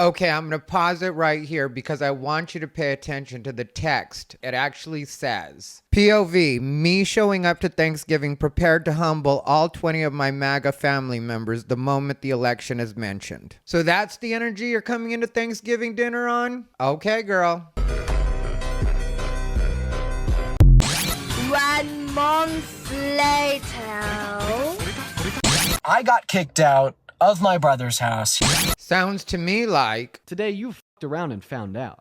Okay, I'm going to pause it right here because I want you to pay attention to the text. It actually says, POV, me showing up to Thanksgiving prepared to humble all 20 of my MAGA family members the moment the election is mentioned. So that's the energy you're coming into Thanksgiving dinner on? Okay, girl. 1 month later. I got kicked out of my brother's house. Sounds to me like... Today you f***ed around and found out.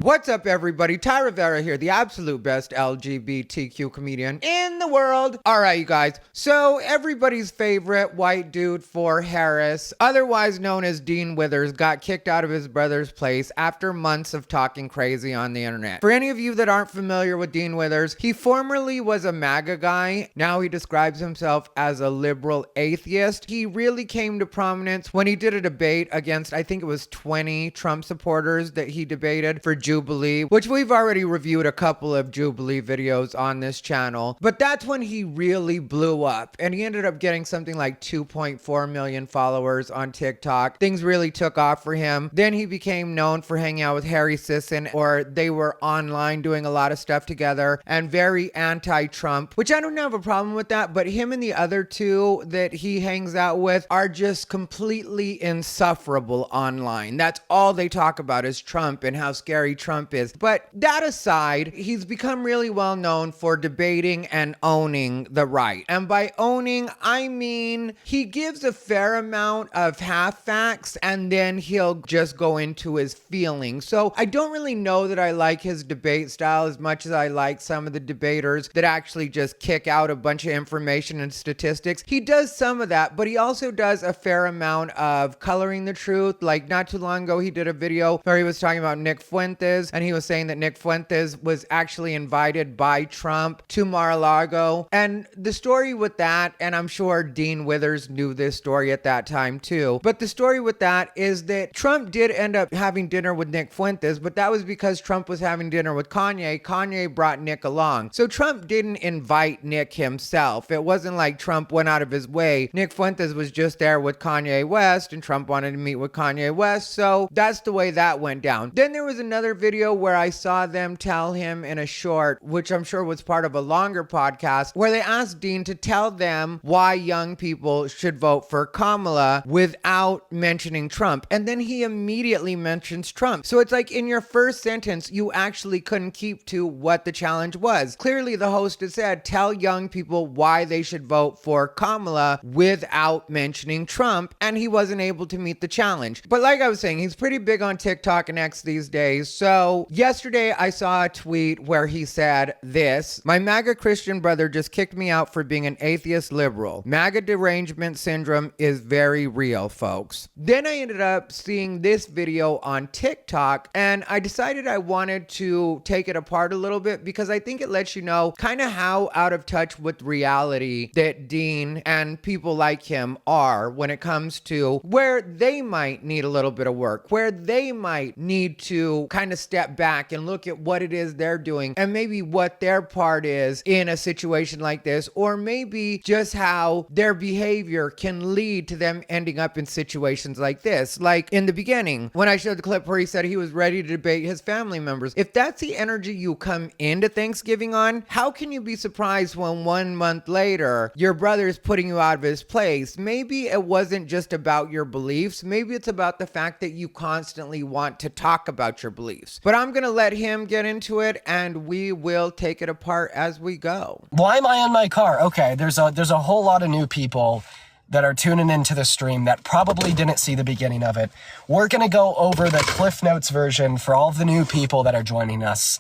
What's up, everybody? Ty Rivera here, the absolute best LGBTQ comedian in the world. All right, you guys. So everybody's favorite white dude for Harris, otherwise known as Dean Withers, got kicked out of his brother's place after months of talking crazy on the internet. For any of you that aren't familiar with Dean Withers, he formerly was a MAGA guy. Now he describes himself as a liberal atheist. He really came to prominence when he did a debate against, I think it was 20 Trump supporters that he debated for Jubilee, which we've already reviewed a couple of Jubilee videos on this channel. But that's when he really blew up, and he ended up getting something like 2.4 million followers on TikTok. Things really took off for him. Then he became known for hanging out with Harry Sisson, or they were online doing a lot of stuff together, and very anti-Trump, which I don't have a problem with that, but him and the other two that he hangs out with are just completely insufferable online. That's all they talk about is Trump and how scary Trump is. But that aside, he's become really well known for debating and owning the right. And by owning, I mean he gives a fair amount of half facts and then he'll just go into his feelings. So I don't really know that I like his debate style as much as I like some of the debaters that actually just kick out a bunch of information and statistics. He does some of that, but he also does a fair amount of coloring the truth. Like not too long ago, he did a video where he was talking about Nick Fuentes, and he was saying that Nick Fuentes was actually invited by Trump to Mar-a-Lago. And the story with that, and I'm sure Dean Withers knew this story at that time too, but the story with that is that Trump did end up having dinner with Nick Fuentes, but that was because Trump was having dinner with Kanye. Kanye brought Nick along. So Trump didn't invite Nick himself. It wasn't like Trump went out of his way. Nick Fuentes was just there with Kanye West, and Trump wanted to meet with Kanye West. So that's the way that went down. Then there was another video where I saw them tell him in a short, which I'm sure was part of a longer podcast, where they asked Dean to tell them why young people should vote for Kamala without mentioning Trump. And then he immediately mentions Trump. So it's like in your first sentence, you actually couldn't keep to what the challenge was. Clearly, the host has said, tell young people why they should vote for Kamala without mentioning Trump. And he wasn't able to meet the challenge. But like I was saying, he's pretty big on TikTok and X these days. So yesterday I saw a tweet where he said this: my MAGA Christian brother just kicked me out for being an atheist liberal. MAGA derangement syndrome is very real, folks. Then I ended up seeing this video on TikTok, and I decided I wanted to take it apart a little bit because I think it lets you know kind of how out of touch with reality that Dean and people like him are when it comes to where they might need a little bit of work, where they might need to kind of step back and look at what it is they're doing and maybe what their part is in a situation like this, or maybe just how their behavior can lead to them ending up in situations like this. Like in the beginning, when I showed the clip where he said he was ready to debate his family members. If that's the energy you come into Thanksgiving on, how can you be surprised when 1 month later your brother is putting you out of his place? Maybe it wasn't just about your beliefs. Maybe it's about the fact that you constantly want to talk about your beliefs. But I'm gonna let him get into it and we will take it apart as we go. Why am I in my car? Okay, there's a whole lot of new people that are tuning into the stream that probably didn't see the beginning of it. We're gonna go over the Cliff Notes version for all of the new people that are joining us.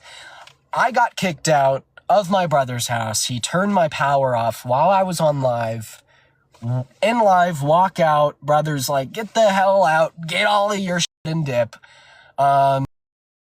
I got kicked out of my brother's house. He turned my power off while I was on live. In live, walk out. Brother's like, get the hell out. Get all of your shit and dip.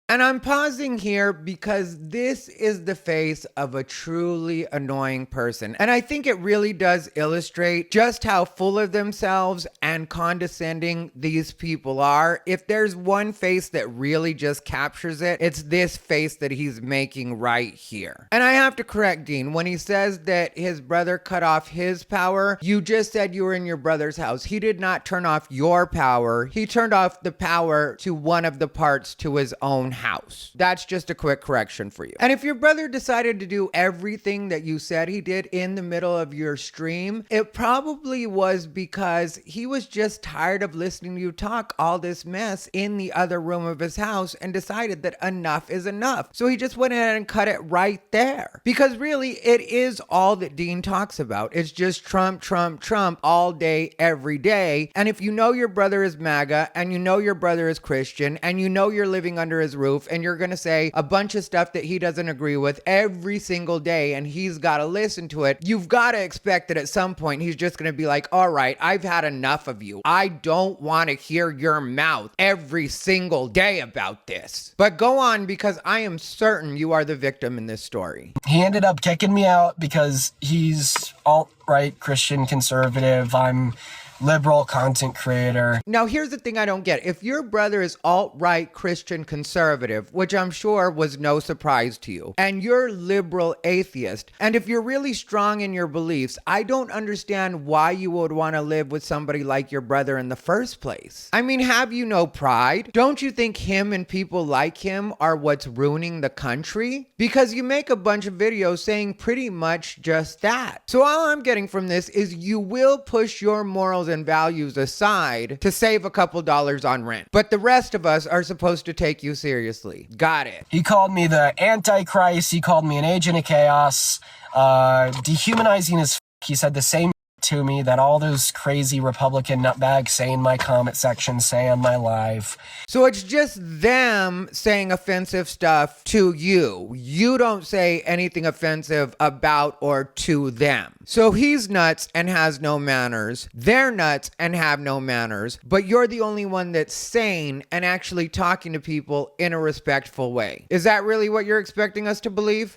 And I'm pausing here because this is the face of a truly annoying person. And I think it really does illustrate just how full of themselves and condescending these people are. If there's one face that really just captures it, it's this face that he's making right here. And I have to correct Dean. When he says that his brother cut off his power, you just said you were in your brother's house. He did not turn off your power. He turned off the power to one of the parts to his own house. That's just a quick correction for you. And if your brother decided to do everything that you said he did in the middle of your stream, it probably was because he was just tired of listening to you talk all this mess in the other room of his house and decided that enough is enough. So he just went ahead and cut it right there. Because really, it is all that Dean talks about. It's just Trump, Trump, Trump all day, every day. And if you know your brother is MAGA and you know your brother is Christian and you know you're living under his roof and you're going to say a bunch of stuff that he doesn't agree with every single day and he's got to listen to it, you've got to expect that at some point he's just going to be like, all right, I've had enough of you. I don't want to hear your mouth every single day about this. But go on, because I am certain you are the victim in this story. He ended up kicking me out because he's alt-right Christian conservative. I'm liberal content creator. Now, here's the thing I don't get. If your brother is alt-right Christian conservative, which I'm sure was no surprise to you, and you're liberal atheist, and if you're really strong in your beliefs, I don't understand why you would want to live with somebody like your brother in the first place. I mean, have you no pride? Don't you think him and people like him are what's ruining the country? Because you make a bunch of videos saying pretty much just that. So all I'm getting from this is you will push your morals and values aside to save a couple dollars on rent. But the rest of us are supposed to take you seriously. Got it. He called me the Antichrist. He called me an agent of chaos. Dehumanizing as f***. He said the same to me that all those crazy Republican nutbags say in my comment section, say on my live. So it's just them saying offensive stuff to you. You don't say anything offensive about or to them. So he's nuts and has no manners. They're nuts and have no manners. But you're the only one that's sane and actually talking to people in a respectful way. Is that really what you're expecting us to believe?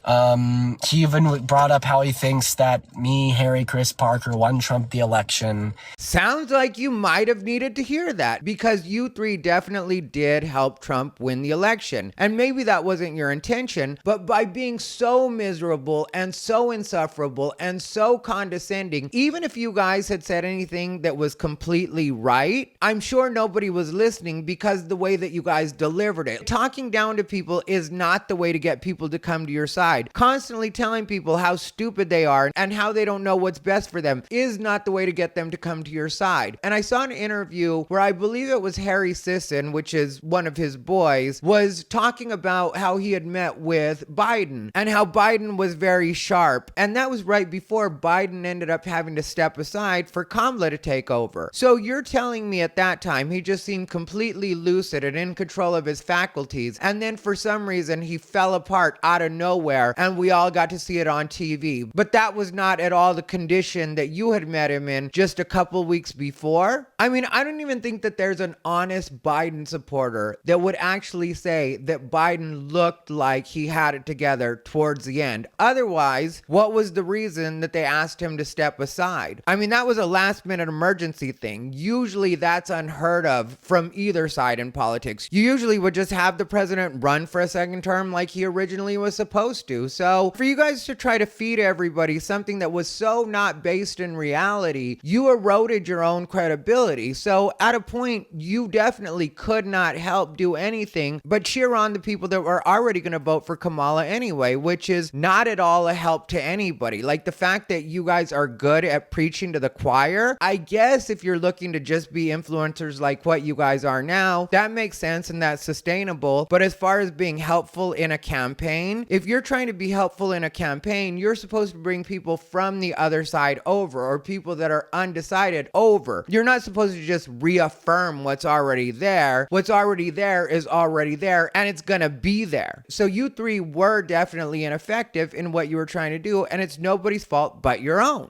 He even brought up how he thinks that me, Harry, Chris Parker won Trump the election. Sounds like you might have needed to hear that, because you three definitely did help Trump win the election. And maybe that wasn't your intention, but by being so miserable and so insufferable and so condescending, even if you guys had said anything that was completely right, I'm sure nobody was listening because the way that you guys delivered it. Talking down to people is not the way to get people to come to your side. Constantly telling people how stupid they are and how they don't know what's best for them is not the way to get them to come to your side. And I saw an interview where I believe it was Harry Sisson, which is one of his boys, was talking about how he had met with Biden and how Biden was very sharp. And that was right before Biden ended up having to step aside for Kamala to take over. So you're telling me at that time he just seemed completely lucid and in control of his faculties, and then for some reason he fell apart out of nowhere and we all got to see it on TV. But that was not at all the condition that you had met him in just a couple weeks before. I mean, I don't even think that there's an honest Biden supporter that would actually say that Biden looked like he had it together towards the end. Otherwise, what was the reason that they asked him to step aside? I mean, that was a last minute emergency thing. Usually that's unheard of from either side in politics. You usually would just have the president run for a second term like he originally was supposed to. So for you guys to try to feed everybody something that was so not based in reality, you eroded your own credibility. So at a point, you definitely could not help do anything but cheer on the people that were already going to vote for Kamala anyway, which is not at all a help to anybody. Like the fact that you guys are good at preaching to the choir, I guess if you're looking to just be influencers like what you guys are now, that makes sense and that's sustainable. But as far as being helpful in a campaign, if you're trying to be helpful in a campaign, you're supposed to bring people from the other side over, or people that are undecided over. You're not supposed to just reaffirm what's already there. What's already there is already there, and it's gonna be there. So you three were definitely ineffective in what you were trying to do, and it's nobody's fault but your own.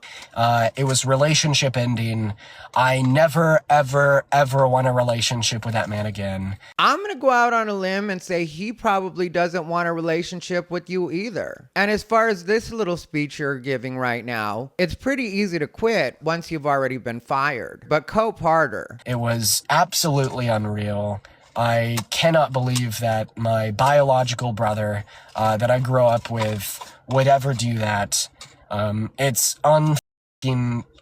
It was relationship ending. I never, ever, ever want a relationship with that man again. I'm gonna go out on a limb and say he probably doesn't want a relationship with you either. And as far as this little speech you're giving right now, it's pretty easy to quit once you've already been fired, but cope harder. It was absolutely unreal. I cannot believe that my biological brother that I grew up with would ever do that. It's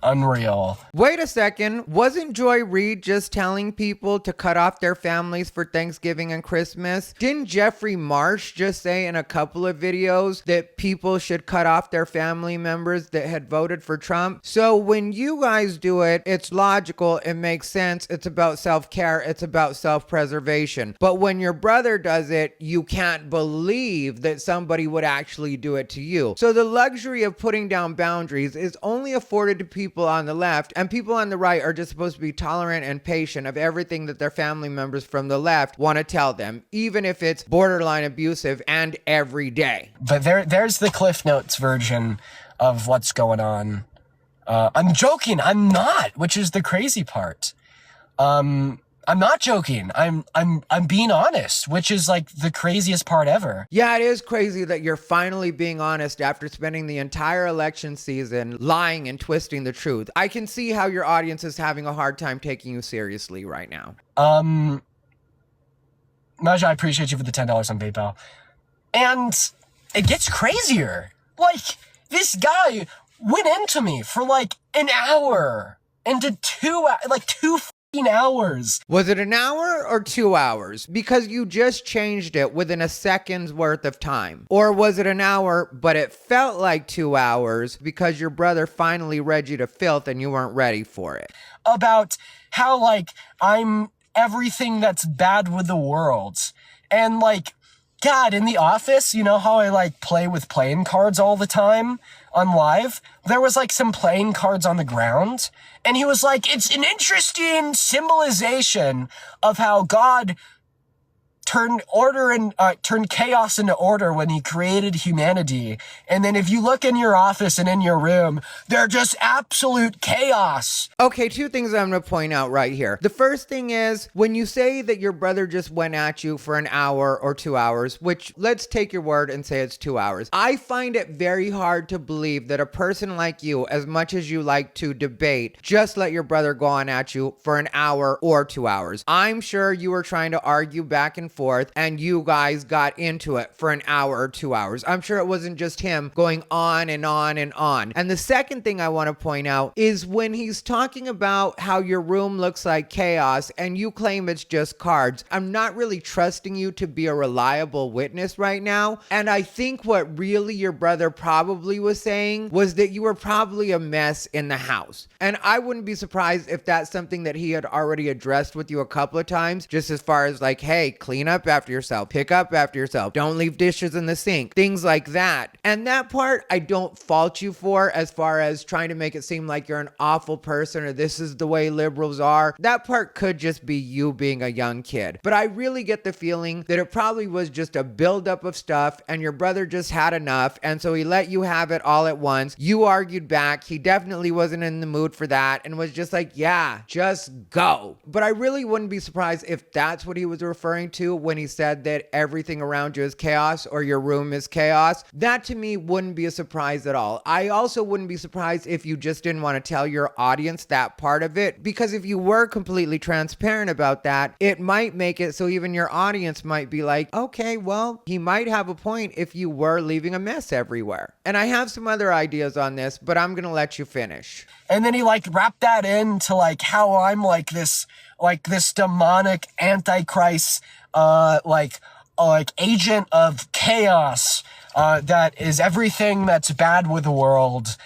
unreal. Wait a second. Wasn't Joy Reid just telling people to cut off their families for Thanksgiving and Christmas? Didn't Jeffrey Marsh just say in a couple of videos that people should cut off their family members that had voted for Trump? So when you guys do it, it's logical. It makes sense. It's about self-care. It's about self-preservation. But when your brother does it, you can't believe that somebody would actually do it to you. So the luxury of putting down boundaries is only afforded to people on the left, and people on the right are just supposed to be tolerant and patient of everything that their family members from the left want to tell them, even if it's borderline abusive and every day. But there's the Cliff Notes version of what's going on. I'm joking. I'm not, which is the crazy part. I'm not joking. I'm being honest, which is like the craziest part ever. Yeah, it is crazy that you're finally being honest after spending the entire election season lying and twisting the truth. I can see how your audience is having a hard time taking you seriously right now. Maja, I appreciate you for the $10 on PayPal. And it gets crazier. Like, this guy went into me for like an hour, into 2 hours. Was it an hour or 2 hours? Because you just changed it within a second's worth of time. Or was it an hour, but it felt like 2 hours because your brother finally read you to filth and you weren't ready for it? About how, like, I'm everything that's bad with the world. And, like, God, in the office, you know how I, like, play with playing cards all the time on live? There was, like, some playing cards on the ground, and he was like, it's an interesting symbolization of how God turned chaos into order when he created humanity. And then if you look in your office and in your room, they're just absolute chaos. Okay, two things I'm going to point out right here. The first thing is, when you say that your brother just went at you for an hour or 2 hours, which let's take your word and say it's 2 hours, I find it very hard to believe that a person like you, as much as you like to debate, just let your brother go on at you for an hour or 2 hours. I'm sure you were trying to argue back and forth, and you guys got into it for an hour or 2 hours. I'm sure it wasn't just him going on and on and on. And the second thing I want to point out is when he's talking about how your room looks like chaos and you claim it's just cards, I'm not really trusting you to be a reliable witness right now. And I think what really your brother probably was saying was that you were probably a mess in the house. And I wouldn't be surprised if that's something that he had already addressed with you a couple of times, just as far as like, hey, clean up after yourself, pick up after yourself, don't leave dishes in the sink, things like that. And that part I don't fault you for, as far as trying to make it seem like you're an awful person or this is the way liberals are. That part could just be you being a young kid. But I really get the feeling that it probably was just a buildup of stuff and your brother just had enough, and so he let you have it all at once. You argued back. He definitely wasn't in the mood for that and was just like, yeah, just go. But I really wouldn't be surprised if that's what he was referring to when he said that everything around you is chaos or your room is chaos. That to me wouldn't be a surprise at all. I also wouldn't be surprised if you just didn't want to tell your audience that part of it, because if you were completely transparent about that, it might make it so even your audience might be like, okay, well, he might have a point if you were leaving a mess everywhere. And I have some other ideas on this, but I'm gonna let you finish. And then he like wrapped that into like how I'm like this demonic antichrist, like agent of chaos, that is everything that's bad with the world.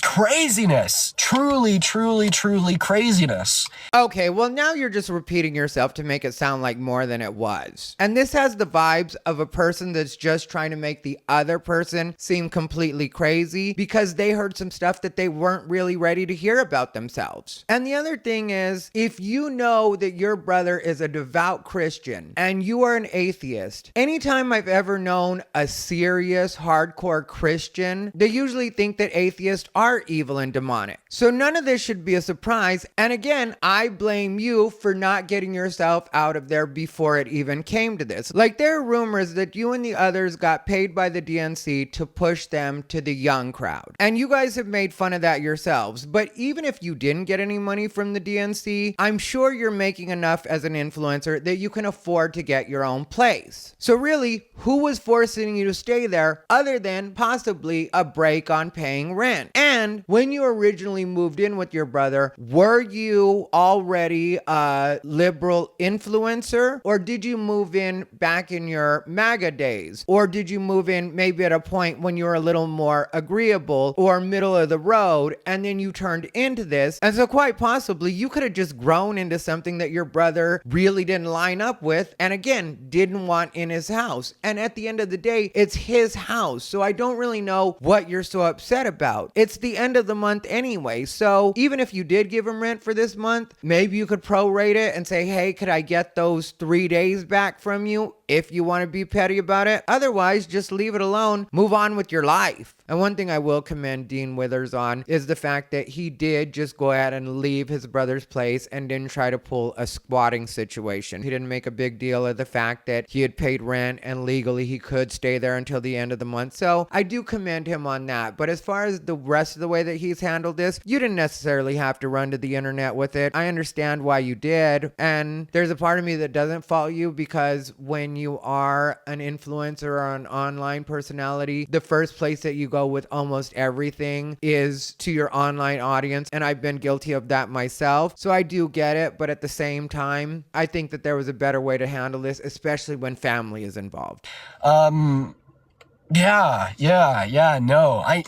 Craziness. Truly, truly, truly craziness. Okay, well now you're just repeating yourself to make it sound like more than it was. And this has the vibes of a person that's just trying to make the other person seem completely crazy because they heard some stuff that they weren't really ready to hear about themselves. And the other thing is, if you know that your brother is a devout Christian and you are an atheist, anytime I've ever known a serious, hardcore Christian, they usually think that atheists are evil and demonic. So none of this should be a surprise. And again, I blame you for not getting yourself out of there before it even came to this. Like, there are rumors that you and the others got paid by the DNC to push them to the young crowd. And you guys have made fun of that yourselves. But even if you didn't get any money from the DNC, I'm sure you're making enough as an influencer that you can afford to get your own place. So really, who was forcing you to stay there other than possibly a break on paying rent? And when you originally moved in with your brother, were you already a liberal influencer, or did you move in back in your MAGA days? Or did you move in maybe at a point when you were a little more agreeable or middle of the road, and then you turned into this? And so quite possibly you could have just grown into something that your brother really didn't line up with, and again, didn't want in his house. And at the end of the day, it's his house. So I don't really know what you're so upset about. It's the end of the month anyway. So even if you did give him rent for this month, maybe you could prorate it and say, hey, could I get those 3 days back from you if you want to be petty about it? Otherwise, just leave it alone. Move on with your life. And one thing I will commend Dean Withers on is the fact that he did just go ahead and leave his brother's place and didn't try to pull a squatting situation. He didn't make a big deal of the fact that he had paid rent and legally he could stay there until the end of the month. So I do commend him on that. But as far as the rest of the way that he's handled this, you didn't necessarily have to run to the internet with it. I understand why you did. And there's a part of me that doesn't fault you, because when you are an influencer or an online personality, the first place that you go with almost everything is to your online audience. And I've been guilty of that myself. So I do get it. But at the same time, I think that there was a better way to handle this, especially when family is involved. No.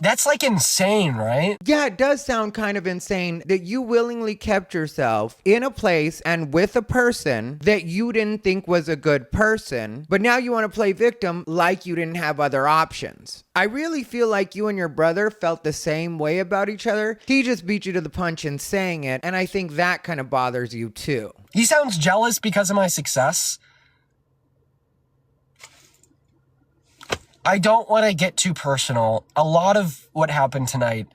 That's like insane, right? Yeah, it does sound kind of insane that you willingly kept yourself in a place and with a person that you didn't think was a good person, but now you want to play victim like you didn't have other options. I really feel like you and your brother felt the same way about each other. He just beat you to the punch in saying it, and I think that kind of bothers you too. He sounds jealous because of my success. I don't want to get too personal. A lot of what happened tonight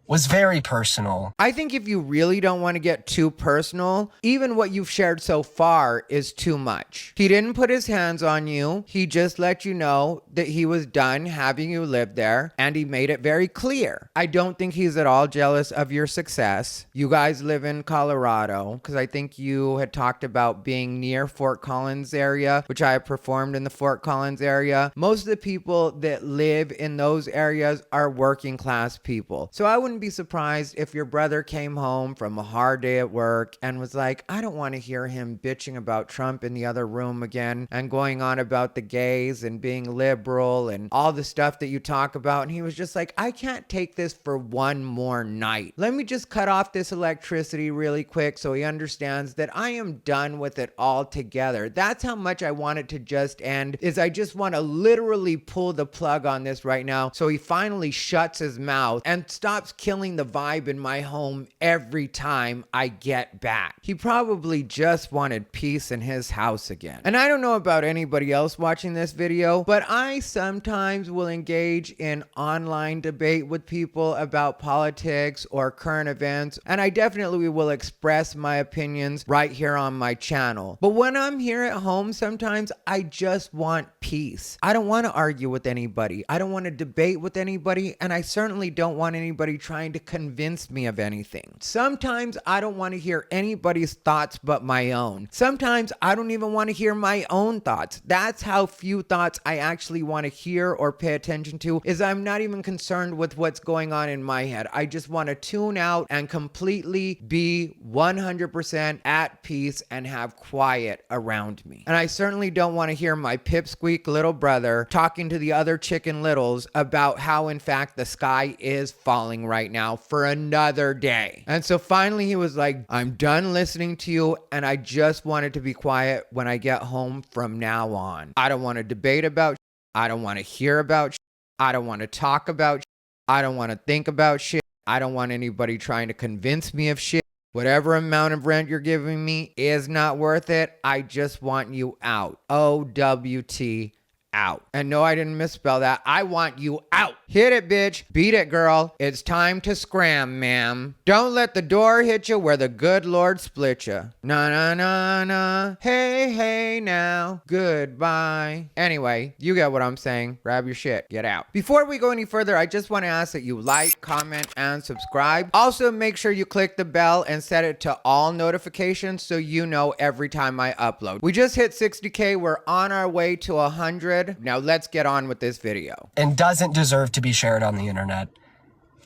was very personal. I think if you really don't want to get too personal, even what you've shared so far is too much. He didn't put his hands on you. He just let you know that he was done having you live there, and he made it very clear. I don't think he's at all jealous of your success. You guys live in Colorado, because I think you had talked about being near Fort Collins area, which I have performed in the Fort Collins area. Most of the people that live in those areas are working class people. So I wouldn't be surprised if your brother came home from a hard day at work and was like, I don't want to hear him bitching about Trump in the other room again and going on about the gays and being liberal and all the stuff that you talk about. And he was just like, I can't take this for one more night. Let me just cut off this electricity really quick so he understands that I am done with it altogether. That's how much I want it to just end, is I just want to literally pull the plug on this right now so he finally shuts his mouth and stops killing the vibe in my home every time I get back. He probably just wanted peace in his house again. And I don't know about anybody else watching this video, but I sometimes will engage in online debate with people about politics or current events, and I definitely will express my opinions right here on my channel. But when I'm here at home, sometimes I just want peace. I don't want to argue with anybody. I don't want to debate with anybody, and I certainly don't want anybody trying to convince me of anything. Sometimes I don't want to hear anybody's thoughts but my own. Sometimes I don't even want to hear my own thoughts. That's how few thoughts I actually want to hear or pay attention to, is I'm not even concerned with what's going on in my head. I just want to tune out and completely be 100% at peace and have quiet around me. And I certainly don't want to hear my pipsqueak little brother talking to the other chicken littles about how in fact the sky is falling right right now for another day. And so finally he was like, I'm done listening to you, and I just wanted to be quiet when I get home from now on. I don't want to debate about shit. I don't want to hear about shit. I don't want to talk about shit. I don't want to think about shit. I don't want anybody trying to convince me of shit. Whatever amount of rent you're giving me is not worth it. I just want you out. OWT. Out. And no, I didn't misspell that. I want you out. Hit it, bitch. Beat it, girl. It's time to scram, ma'am. Don't let the door hit you where the good Lord split you. Na na na na. Hey, hey now. Goodbye. Anyway, you get what I'm saying. Grab your shit. Get out. Before we go any further, I just want to ask that you like, comment, and subscribe. Also, make sure you click the bell and set it to all notifications so you know every time I upload. We just hit 60K. We're on our way to 100. Now let's get on with this video. And doesn't deserve to be shared on the internet.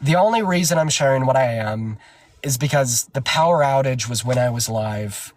The only reason I'm sharing what I am is because the power outage was when I was live.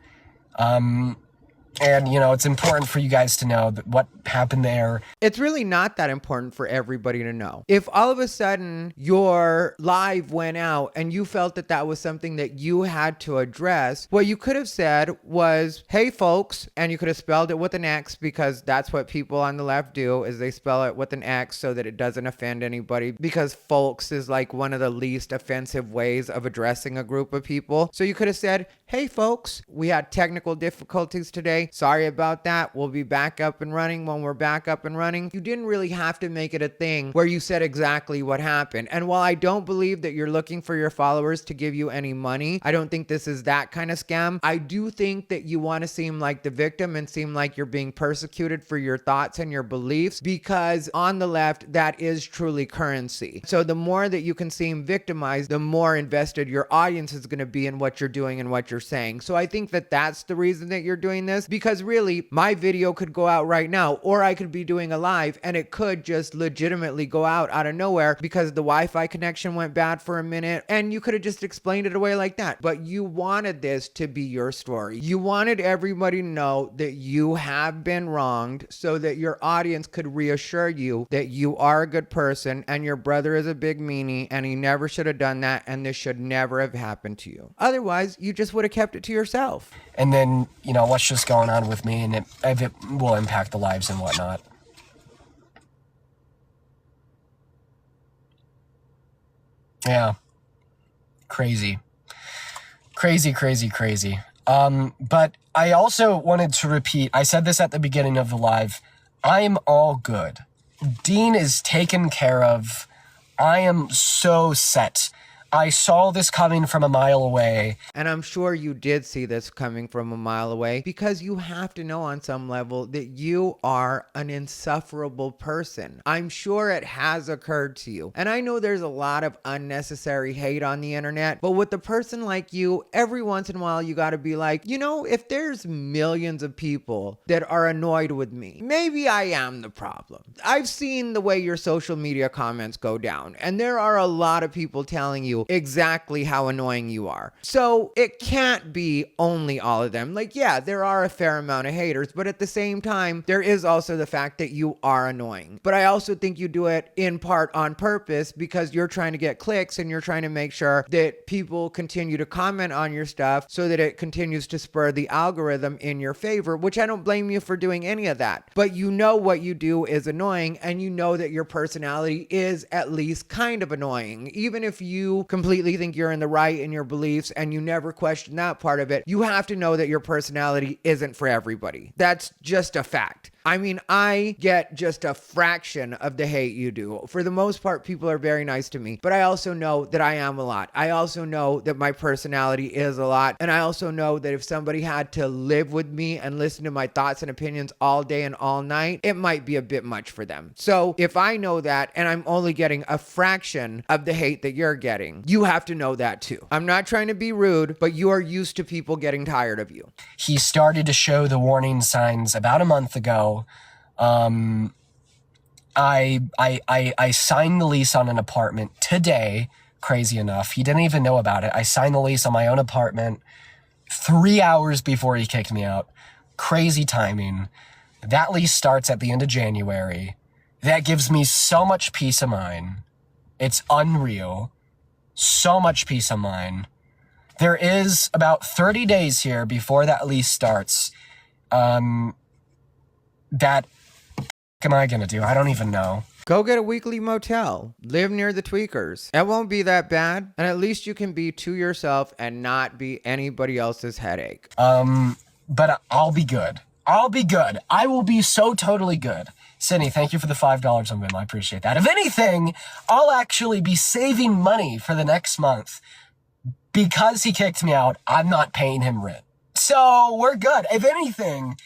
And, you know, it's important for you guys to know that what happened there. It's really not that important for everybody to know. If all of a sudden your live went out and you felt that that was something that you had to address, what you could have said was, hey folks, and you could have spelled it with an X, because that's what people on the left do, is they spell it with an X so that it doesn't offend anybody, because folks is like one of the least offensive ways of addressing a group of people. So you could have said, hey folks, we had technical difficulties today. Sorry about that. We'll be back up and running when we're back up and running. You didn't really have to make it a thing where you said exactly what happened. And while I don't believe that you're looking for your followers to give you any money, I don't think this is that kind of scam. I do think that you want to seem like the victim and seem like you're being persecuted for your thoughts and your beliefs, because on the left, that is truly currency. So the more that you can seem victimized, the more invested your audience is going to be in what you're doing and what you're saying. So I think that that's the reason that you're doing this, because really my video could go out right now, or I could be doing a live and it could just legitimately go out of nowhere because the Wi-Fi connection went bad for a minute, and you could have just explained it away like that. But you wanted this to be your story. You wanted everybody to know that you have been wronged so that your audience could reassure you that you are a good person and your brother is a big meanie and he never should have done that and this should never have happened to you. Otherwise, you just would have kept it to yourself. And then, you know, what's just going on with me, and it will impact the lives and whatnot. Yeah. Crazy. Crazy, crazy, crazy. But I also wanted to repeat, I said this at the beginning of the live, I'm all good. Dean is taken care of. I am so set. I saw this coming from a mile away. And I'm sure you did see this coming from a mile away, because you have to know on some level that you are an insufferable person. I'm sure it has occurred to you. And I know there's a lot of unnecessary hate on the internet, but with a person like you, every once in a while you got to be like, you know, if there's millions of people that are annoyed with me, maybe I am the problem. I've seen the way your social media comments go down, and there are a lot of people telling you exactly how annoying you are. So it can't be only all of them. Like, yeah, there are a fair amount of haters, but at the same time, there is also the fact that you are annoying. But I also think you do it in part on purpose, because you're trying to get clicks and you're trying to make sure that people continue to comment on your stuff so that it continues to spur the algorithm in your favor, which I don't blame you for doing any of that. But you know what you do is annoying, and you know that your personality is at least kind of annoying. Even if you completely think you're in the right in your beliefs and you never question that part of it, you have to know that your personality isn't for everybody. That's just a fact. I mean, I get just a fraction of the hate you do. For the most part, people are very nice to me, but I also know that I am a lot. I also know that my personality is a lot. And I also know that if somebody had to live with me and listen to my thoughts and opinions all day and all night, it might be a bit much for them. So if I know that and I'm only getting a fraction of the hate that you're getting, you have to know that too. I'm not trying to be rude, but you are used to people getting tired of you. He started to show the warning signs about a month ago. I signed the lease on an apartment today. Crazy enough. He didn't even know about it. I signed the lease on my own apartment 3 hours before he kicked me out. Crazy timing. That lease starts at the end of January. That gives me so much peace of mind. It's unreal. so much peace of mind. There is about 30 days here before that lease starts. That am I gonna do? I don't even know. Go get a weekly motel. Live near the tweakers. It won't be that bad. And at least you can be to yourself and not be anybody else's headache. But I'll be good. I'll be good. I will be so totally good. Sydney, thank you for the $5 on Vim. I appreciate that. If anything, I'll actually be saving money for the next month. Because he kicked me out, I'm not paying him rent. So we're good. If anything,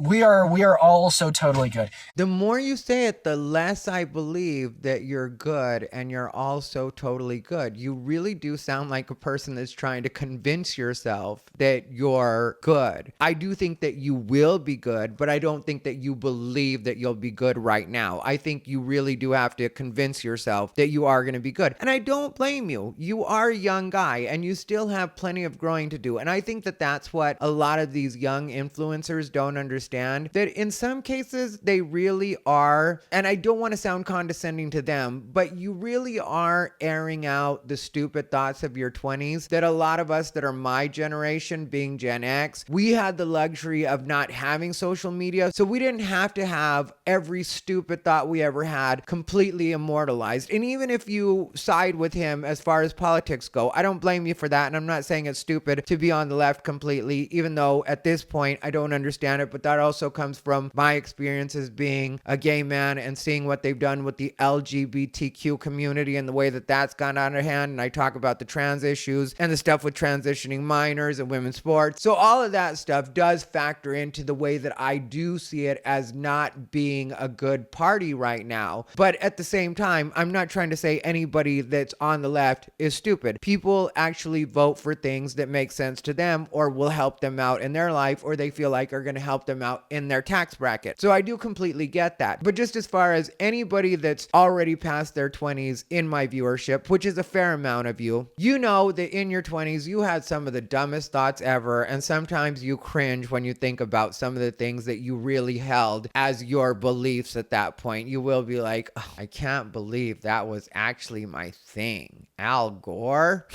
we are all so totally good. The more you say it, the less I believe that you're good and you're also totally good. You really do sound like a person that's trying to convince yourself that you're good. I do think that you will be good, but I don't think that you believe that you'll be good right now. I think you really do have to convince yourself that you are going to be good. And I don't blame you. You are a young guy and you still have plenty of growing to do. And I think that that's what a lot of these young influencers don't understand. That in some cases they really are, and I don't want to sound condescending to them, but you really are airing out the stupid thoughts of your 20s that a lot of us that are my generation, being Gen X, we had the luxury of not having social media, so we didn't have to have every stupid thought we ever had completely immortalized. And even if you side with him as far as politics go, I don't blame you for that, and I'm not saying it's stupid to be on the left completely, even though at this point I don't understand it, but that also comes from my experience as being a gay man and seeing what they've done with the LGBTQ community and the way that that's gone out of hand. And I talk about the trans issues and the stuff with transitioning minors and women's sports. So all of that stuff does factor into the way that I do see it as not being a good party right now. But at the same time, I'm not trying to say anybody that's on the left is stupid. People actually vote for things that make sense to them or will help them out in their life, or they feel like are going to help them out in their tax bracket. So I do completely get that. But just as far as anybody that's already past their 20s in my viewership, which is a fair amount of you, you know that in your 20s you had some of the dumbest thoughts ever, and sometimes you cringe when you think about some of the things that you really held as your beliefs at that point. You will be like, oh, I can't believe that was actually my thing. Al Gore?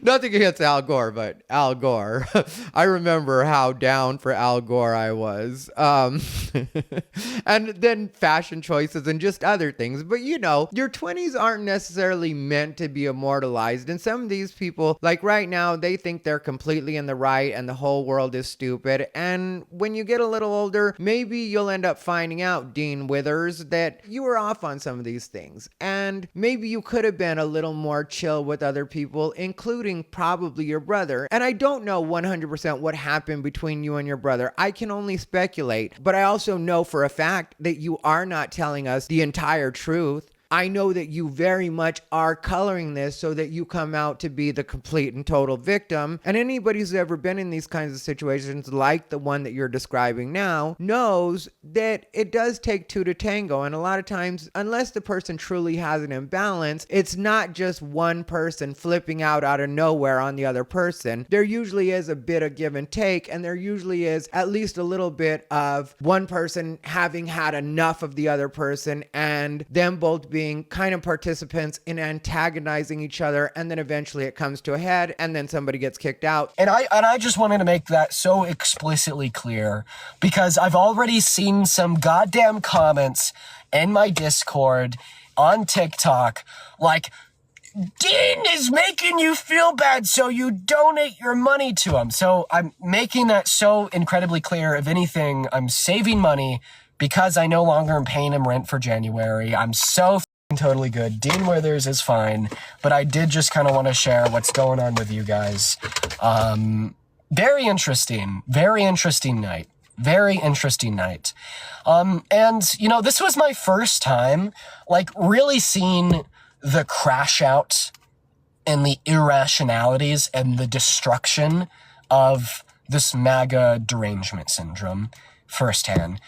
Nothing against Al Gore, but Al Gore. I remember how down for Al Gore I was. And then fashion choices and just other things. But you know, your 20s aren't necessarily meant to be immortalized. And some of these people, like right now, they think they're completely in the right and the whole world is stupid. And when you get a little older, maybe you'll end up finding out, Dean Withers, that you were off on some of these things. And maybe you could have been a little more chill with other people, including probably your brother. And I don't know 100% what happened between you and your brother. I can only speculate, but I also know for a fact that you are not telling us the entire truth. I know that you very much are coloring this so that you come out to be the complete and total victim. And anybody who's ever been in these kinds of situations like the one that you're describing now knows that it does take two to tango. And a lot of times, unless the person truly has an imbalance, it's not just one person flipping out of nowhere on the other person. There usually is a bit of give and take, and there usually is at least a little bit of one person having had enough of the other person and them both being kind of participants in antagonizing each other, and then eventually it comes to a head and then somebody gets kicked out. And I just wanted to make that so explicitly clear, because I've already seen some goddamn comments in my Discord on TikTok like, Dean is making you feel bad, so you donate your money to him. So I'm making that so incredibly clear. If anything, I'm saving money because I no longer am paying him rent for January. I'm so totally good. Dean Withers is fine, but I did just kind of want to share what's going on with you guys. Very interesting night. Very interesting night. And, you know, this was my first time, like, really seeing the crash out and the irrationalities and the destruction of this MAGA derangement syndrome firsthand.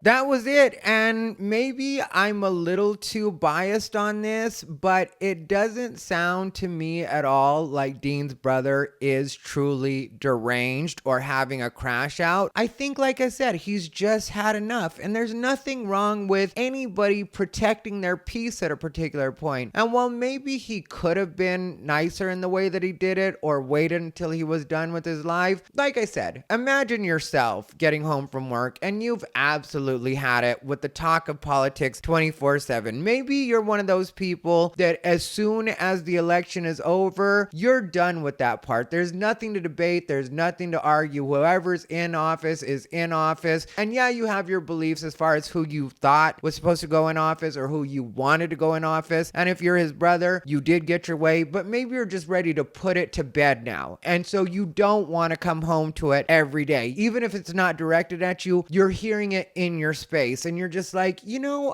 That was it. And maybe I'm a little too biased on this, but it doesn't sound to me at all like Dean's brother is truly deranged or having a crash out. I think, like I said, he's just had enough. And there's nothing wrong with anybody protecting their peace at a particular point. And while maybe he could have been nicer in the way that he did it or waited until he was done with his life, like I said, imagine yourself getting home from work and you've absolutely had it with the talk of politics 24/7. Maybe you're one of those people that as soon as the election is over, you're done with that part. There's nothing to debate. There's nothing to argue. Whoever's in office is in office. And yeah, you have your beliefs as far as who you thought was supposed to go in office or who you wanted to go in office. And if you're his brother, you did get your way, but maybe you're just ready to put it to bed now. And so you don't want to come home to it every day. Even if it's not directed at you, you're hearing it in your space and you're just like,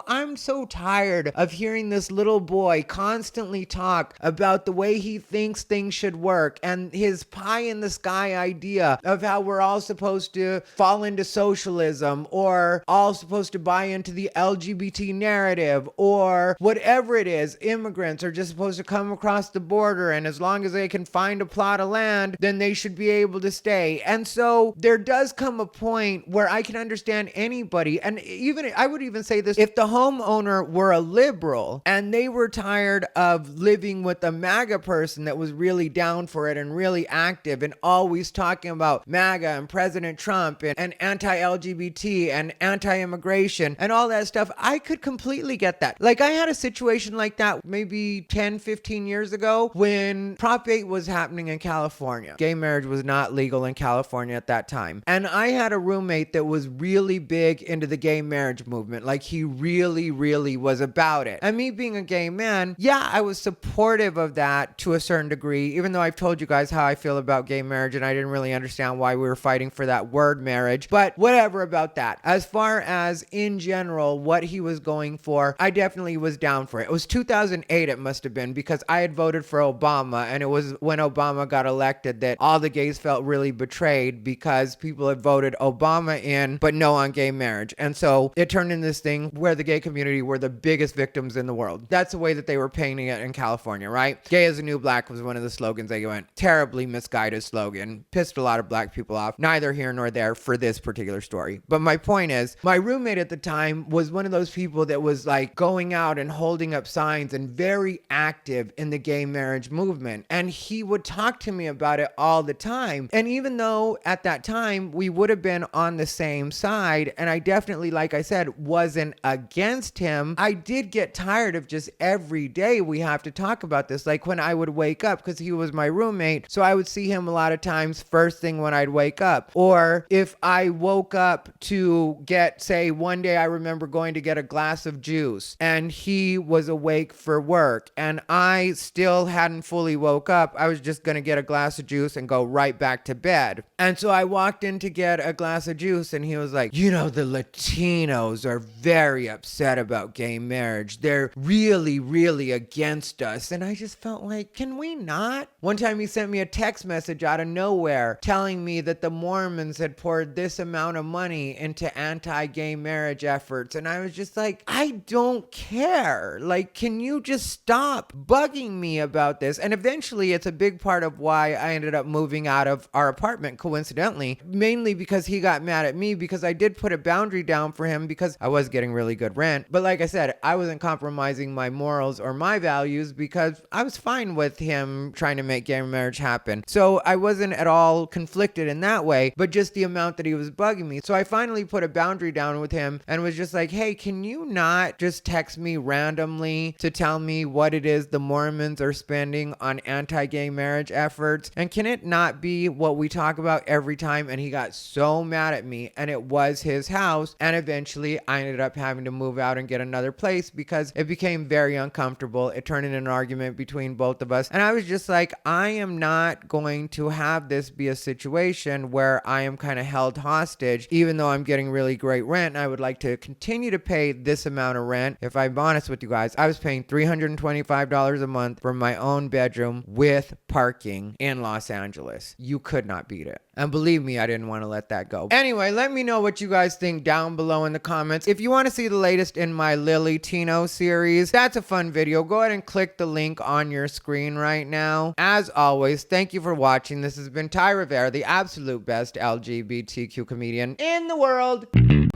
I'm so tired of hearing this little boy constantly talk about the way he thinks things should work and his pie in the sky idea of how we're all supposed to fall into socialism or all supposed to buy into the LGBT narrative or whatever it is. Immigrants are just supposed to come across the border and as long as they can find a plot of land, then they should be able to stay. And so there does come a point where I can understand anybody. And even I would even say this, if the homeowner were a liberal and they were tired of living with a MAGA person that was really down for it and really active and always talking about MAGA and President Trump and anti-LGBT and anti-immigration and all that stuff, I could completely get that. Like I had a situation like that maybe 10, 15 years ago when Prop 8 was happening in California. Gay marriage was not legal in California at that time. And I had a roommate that was really big into the gay marriage movement. Like he really, really was about it. And me being a gay man, yeah, I was supportive of that to a certain degree, even though I've told you guys how I feel about gay marriage and I didn't really understand why we were fighting for that word marriage, but whatever about that. As far as in general, what he was going for, I definitely was down for it. It was 2008, it must have been, because I had voted for Obama and it was when Obama got elected that all the gays felt really betrayed because people had voted Obama in, but no on gay marriage. And so it turned into this thing where the gay community were the biggest victims in the world. That's the way that they were painting it in California, right? Gay is the new black was one of the slogans they went. Terribly misguided slogan. Pissed a lot of black people off. Neither here nor there for this particular story. But my point is, my roommate at the time was one of those people that was like going out and holding up signs and very active in the gay marriage movement. And he would talk to me about it all the time. And even though at that time we would have been on the same side, and I definitely, like I said, wasn't against him, I did get tired of just every day we have to talk about this. Like when I would wake up, because he was my roommate, so I would see him a lot of times first thing when I'd wake up. Or if I woke up to get, say, one day I remember going to get a glass of juice and he was awake for work and I still hadn't fully woke up, I was just going to get a glass of juice and go right back to bed. And so I walked in to get a glass of juice and he was like, the Latinos are very upset about gay marriage. They're really, really against us. And I just felt like, can we not? One time he sent me a text message out of nowhere telling me that the Mormons had poured this amount of money into anti-gay marriage efforts. And I was just like, I don't care. Like, can you just stop bugging me about this? And eventually it's a big part of why I ended up moving out of our apartment, coincidentally, mainly because he got mad at me because I did put a boundary down for him because I was getting really good rent. But like I said, I wasn't compromising my morals or my values because I was fine with him trying to make gay marriage happen. So I wasn't at all conflicted in that way, but just the amount that he was bugging me. So I finally put a boundary down with him and was just like, hey, can you not just text me randomly to tell me what it is the Mormons are spending on anti-gay marriage efforts? And can it not be what we talk about every time? And he got so mad at me, and it was his house. And eventually I ended up having to move out and get another place because it became very uncomfortable. It turned into an argument between both of us. And I was just like, I am not going to have this be a situation where I am kind of held hostage, even though I'm getting really great rent. And I would like to continue to pay this amount of rent. If I'm honest with you guys, I was paying $325 a month for my own bedroom with parking in Los Angeles. You could not beat it. And believe me, I didn't want to let that go. Anyway, let me know what you guys think down down below in the comments. If you want to see the latest in my Lily Tino series, that's a fun video. Go ahead and click the link on your screen right now. As always, thank you for watching. This has been Ty Rivera, the absolute best LGBTQ comedian in the world.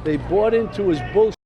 They bought into his bullshit.